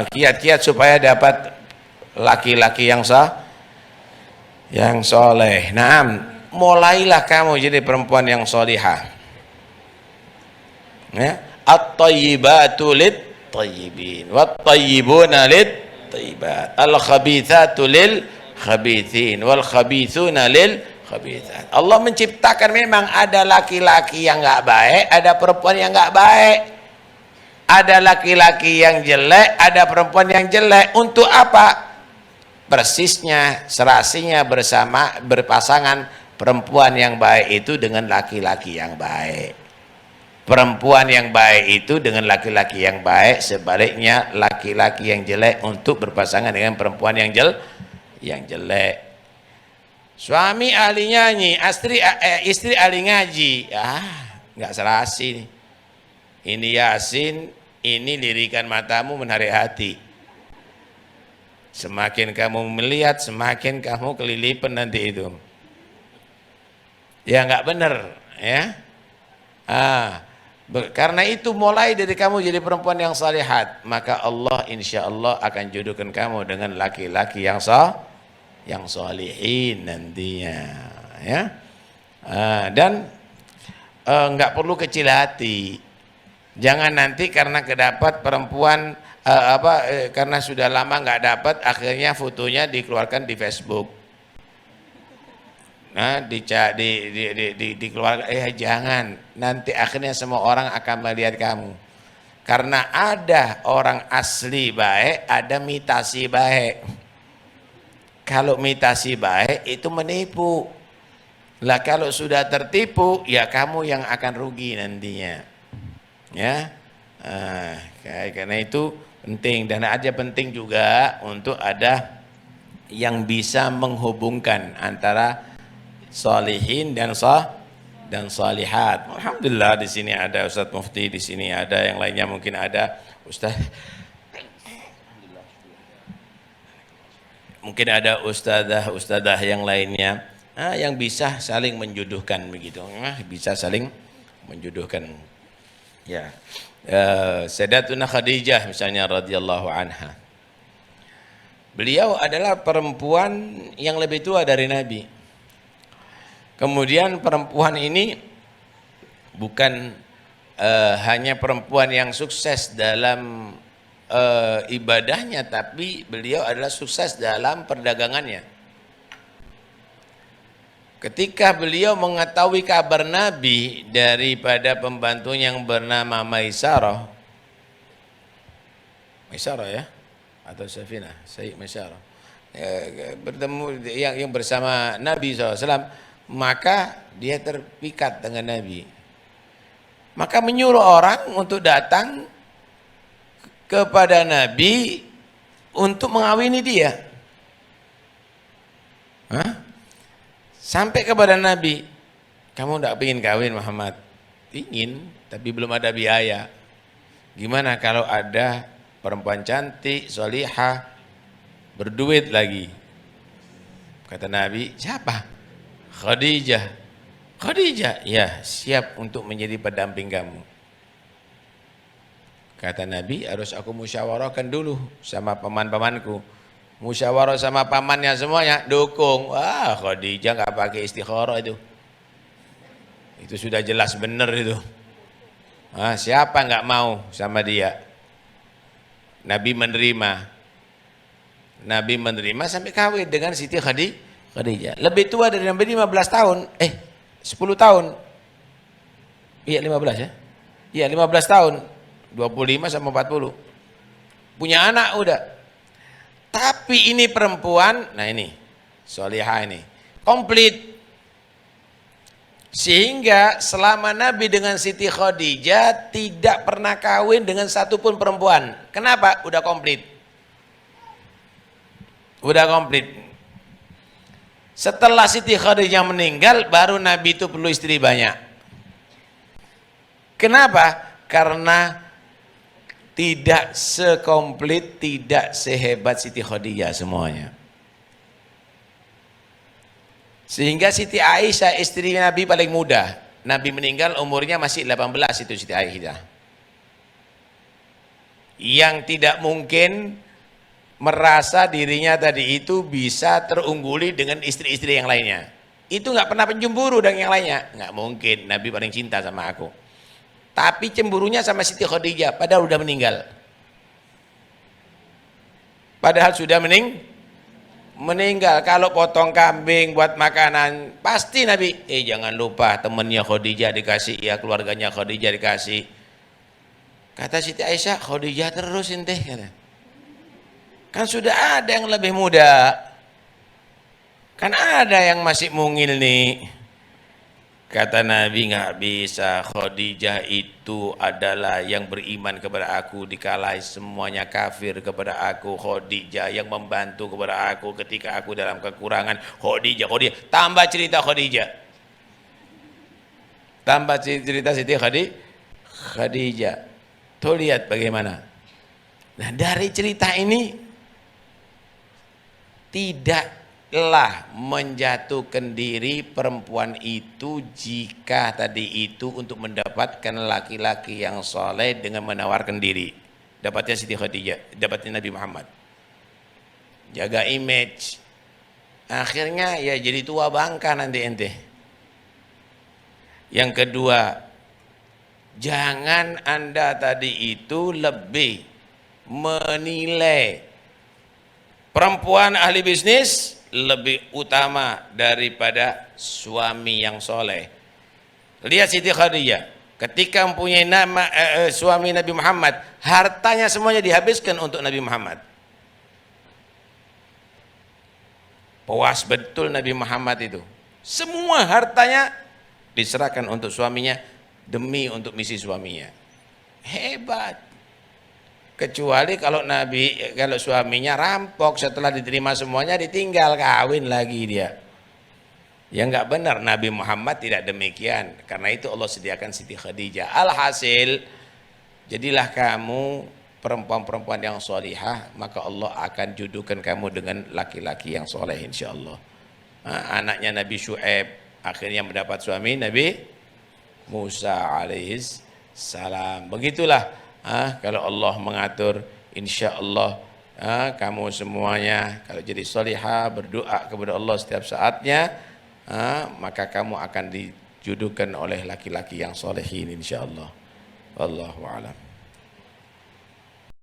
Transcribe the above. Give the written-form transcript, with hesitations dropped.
Kiat-kiat supaya dapat laki-laki yang yang soleh. Naam, mulailah kamu jadi perempuan yang solihah. Ya, at-tayyibatu lit-tayyibin, wat-tayyibuna lit-tayyibat, al-khabithatu lil-khabithin, wal-khabithuna lil-khabithat. Allah menciptakan memang ada laki-laki yang enggak baik, ada perempuan yang enggak baik. Ada laki-laki yang jelek, ada perempuan yang jelek. Untuk apa? Persisnya, serasinya bersama, berpasangan perempuan yang baik itu dengan laki-laki yang baik. Perempuan yang baik itu dengan laki-laki yang baik. Sebaliknya, laki-laki yang jelek untuk berpasangan dengan perempuan yang jelek. Suami ahli nyanyi, istri ahli ngaji. Nggak serasi nih. Ini Yasin, ini lirikan matamu menarik hati. Semakin kamu melihat, semakin kamu kelilipan nanti itu. Ya nggak benar, ya. Karena itu mulai dari kamu jadi perempuan yang salihat, maka Allah insya Allah akan jodohkan kamu dengan laki-laki yang salihin nantinya, ya. Dan nggak perlu kecil hati. Jangan nanti karena kedapat perempuan karena sudah lama nggak dapat, akhirnya fotonya dikeluarkan di Facebook. Nah, dikeluarkan. Jangan. Nanti akhirnya semua orang akan melihat kamu. Karena ada orang asli baik, ada mitasi baik. Kalau mitasi baik itu menipu. Lah kalau sudah tertipu, ya kamu yang akan rugi nantinya. Ya, karena itu penting, dan ada penting juga untuk ada yang bisa menghubungkan antara salihin dan salihat. Alhamdulillah di sini ada Ustadz Mufti, di sini ada yang lainnya, mungkin ada ustadzah yang lainnya, yang bisa saling menjodohkan begitu, bisa saling menjodohkan. Ya, Sayyidatuna Khadijah misalnya radhiyallahu anha. Beliau adalah perempuan yang lebih tua dari Nabi. Kemudian perempuan ini bukan hanya perempuan yang sukses dalam ibadahnya, tapi beliau adalah sukses dalam perdagangannya. Ketika beliau mengetahui kabar Nabi daripada pembantu yang bernama Maisarah ya, atau Safinah, Sayyid Maisarah, bertemu yang bersama Nabi SAW, maka dia terpikat dengan Nabi. Maka menyuruh orang untuk datang kepada Nabi untuk mengawini dia. Sampai kepada Nabi, kamu tidak ingin kawin Muhammad? Ingin, tapi belum ada biaya. Gimana kalau ada perempuan cantik, solihah, berduit lagi? Kata Nabi, siapa? Khadijah. Khadijah, ya siap untuk menjadi pendamping kamu. Kata Nabi, harus aku musyawarahkan dulu sama paman-pamanku. Musyawarah sama pamannya semuanya dukung. Wah, Khadijah nggak pakai istikharah itu. Itu sudah jelas benar itu. Siapa nggak mau sama dia? Nabi menerima sampai kawin dengan Siti Khadijah. Lebih tua dari Nabi 15 tahun. 10 tahun. Iya 15 ya. Iya 15 tahun. 25 sama 40. Punya anak udah. Tapi ini perempuan, nah ini solihah ini komplit, sehingga selama Nabi dengan Siti Khadijah tidak pernah kawin dengan satupun perempuan. Kenapa? Udah komplit. Setelah Siti Khadijah meninggal, baru Nabi itu perlu istri banyak. Kenapa? Karena tidak sekomplit, tidak sehebat Siti Khadijah semuanya. Sehingga Siti Aisyah istri Nabi paling muda. Nabi meninggal umurnya masih 18 itu Siti Aisyah. yang tidak mungkin merasa dirinya tadi itu bisa terungguli dengan istri-istri yang lainnya. Itu nggak pernah pencemburu dengan yang lainnya, nggak mungkin. Nabi paling cinta sama aku. Tapi cemburunya sama Siti Khadijah, padahal udah meninggal. Padahal sudah meninggal. Kalau potong kambing buat makanan, pasti Nabi, jangan lupa temennya Khadijah dikasih, ya keluarganya Khadijah dikasih. Kata Siti Aisyah, Khadijah terus ente, kata. Kan sudah ada yang lebih muda, kan ada yang masih mungil nih. Kata Nabi, nggak bisa, Khadijah itu adalah yang beriman kepada aku dikala semuanya kafir kepada aku. Khadijah yang membantu kepada aku ketika aku dalam kekurangan. Khadijah. Tambah cerita Khadijah, tambah cerita Siti Khadijah. Tuh lihat bagaimana. Nah dari cerita ini tidak menjatuhkan diri perempuan itu jika tadi itu untuk mendapatkan laki-laki yang soleh dengan menawarkan diri. Dapatnya Siti Khadijah, dapatnya Nabi Muhammad. Jaga image. Akhirnya ya jadi tua bangka nanti ente. Yang kedua, jangan Anda tadi itu lebih menilai perempuan ahli bisnis lebih utama daripada suami yang soleh. Lihat Siti Khadijah, ketika mempunyai nama suami Nabi Muhammad, hartanya semuanya dihabiskan untuk Nabi Muhammad. Puas betul Nabi Muhammad itu. Semua hartanya diserahkan untuk suaminya demi untuk misi suaminya. Hebat. Kecuali kalau suaminya rampok, setelah diterima semuanya ditinggal, kawin lagi dia. Ya nggak benar, Nabi Muhammad tidak demikian. Karena itu Allah sediakan Siti Khadijah. Alhasil, jadilah kamu perempuan-perempuan yang solihah, maka Allah akan jodohkan kamu dengan laki-laki yang soleh insyaallah. Anaknya Nabi Syuaib akhirnya mendapat suami Nabi Musa alaihis salam. Begitulah. Kalau Allah mengatur, insya Allah kamu semuanya kalau jadi solihah, berdoa kepada Allah setiap saatnya, maka kamu akan dijodohkan oleh laki-laki yang solehin insya Allah. Wallahu a'lam.